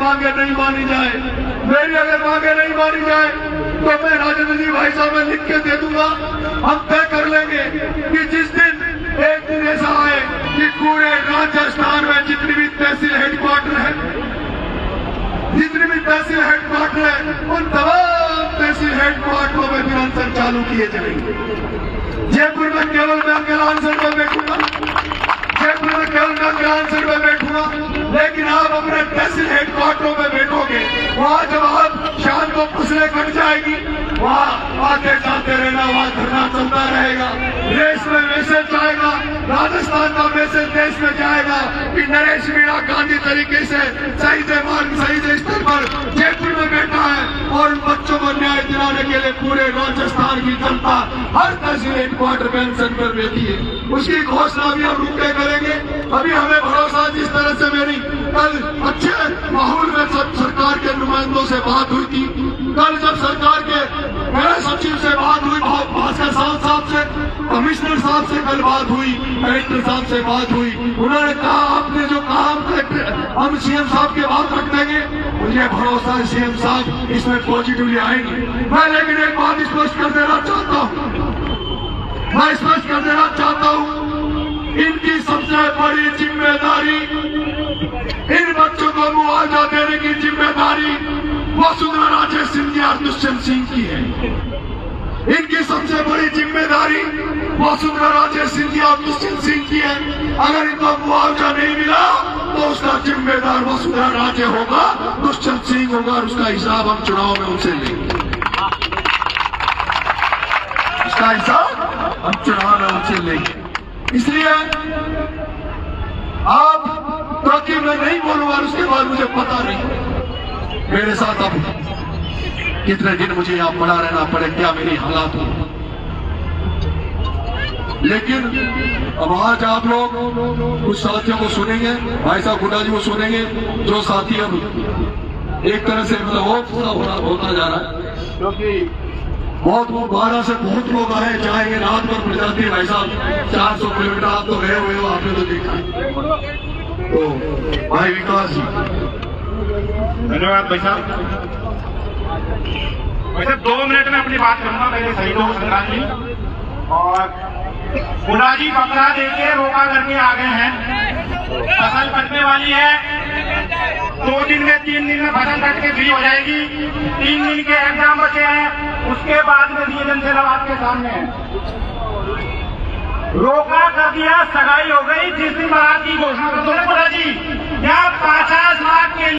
मांगे नहीं मानी जाए, मेरी अगर मांगे नहीं मानी जाए तो मैं राजेंद्र जी भाई साहब में लिख के दे दूंगा। हम तय कर लेंगे कि जिस दिन एक दिन ऐसा आए कि पूरे राजस्थान में जितनी भी तहसील हेडक्वार्टर है, जितनी भी तहसील हेडक्वार्टर है, उन तमाम तहसील हेडक्वार्टरों में भी आंसर चालू किए जाएंगे। जयपुर में केवल मैं अकेला आंसर में बैठूंगा, जयपुर में केवल मैं अकेला आंसर में बैठूंगा, लेकिन आप अपने तहसील हेडक्वार्टरों में बैठोगे, वहां जब आप शाम को फसलें कट जाएगी, वहां आते जाते रहना, वहां धरना चलता रहेगा। देश में मैसेज जाएगा, राजस्थान का मैसेज देश में जाएगा कि नरेश मीणा गांधी तरीके से सही मार्ग सही स्थल पर जयपुर में बैठा है और उन बच्चों को न्याय दिलाने के लिए पूरे राजस्थान की जनता हर तहसील हेडक्वार्टर में अनशन पर बैठी है। उसकी घोषणा भी हम रुक के करेंगे। अभी हमें भरोसा, जिस तरह से मेरी कल अच्छे माहौल में सरकार के नुमाइंदों से बात हुई थी, कल जब सरकार के गृह सचिव से बात हुई, भास्कर साहब से, कमिश्नर साहब से कल बात हुई, कलेक्टर साहब से बात हुई, उन्होंने कहा आपने जो कहा हम सीएम साहब के बात रख देंगे। मुझे भरोसा है सीएम साहब इसमें पॉजिटिवली आएंगे। मैं लेकिन एक बात स्पष्ट कर देना चाहता हूँ, मैं स्पष्ट कर देना चाहता हूँ, इनकी सबसे बड़ी जिम्मेदारी, इन बच्चों को मुआवजा देने की जिम्मेदारी वसुंधरा राजे सिंधिया और दुष्यंत सिंह की है। इनकी सबसे बड़ी जिम्मेदारी वसुंधरा राजे सिंधिया और दुष्यंत सिंह की है। अगर इनको मुआवजा नहीं मिला तो उसका जिम्मेदार वसुंधरा राजे होगा, दुष्यंत सिंह होगा, और उसका हिसाब हम चुनाव में उनसे लेंगे। उसका हिसाब हम चुनाव में उनसे लेंगे। इसलिए आप ताकि मैं नहीं बोलूंगा, उसके बाद मुझे पता नहीं मेरे साथ अब कितने दिन मुझे यहाँ पड़ा रहना पड़े, क्या मेरी हालात हो। लेकिन अब आज आप लोग कुछ साथियों को सुनेंगे, भाई साहब गुड्डा जी को सुनेंगे, जो साथी अब एक तरह से मतलब होता जा रहा है, क्योंकि बहुत 12 से बहुत लोग आए जाएंगे। रात भर प्रजाति भाई साहब 400 किलोमीटर आप तो गए हुए हो, आपने तो देखा। तो भाई विकास जी, धन्यवाद भाई साहब। वैसे 2 मिनट में अपनी बात करूंगा मेरे शहीदों को श्रद्धांजलि। और गुड्डा जी पकड़ा देके रोका करके आ गए हैं। फसल कटने वाली है, 2 दिन में 3 दिन में फसल कट के फ्री हो जाएगी। 3 दिन के एग्जाम बचे हैं, उसके बाद में नियोजन से आपके सामने है। रोका कर दिया, सगाई हो गई। जिस दिन बारात की घोषणा कर दो गुड्डा जी, यहाँ 50 लाख के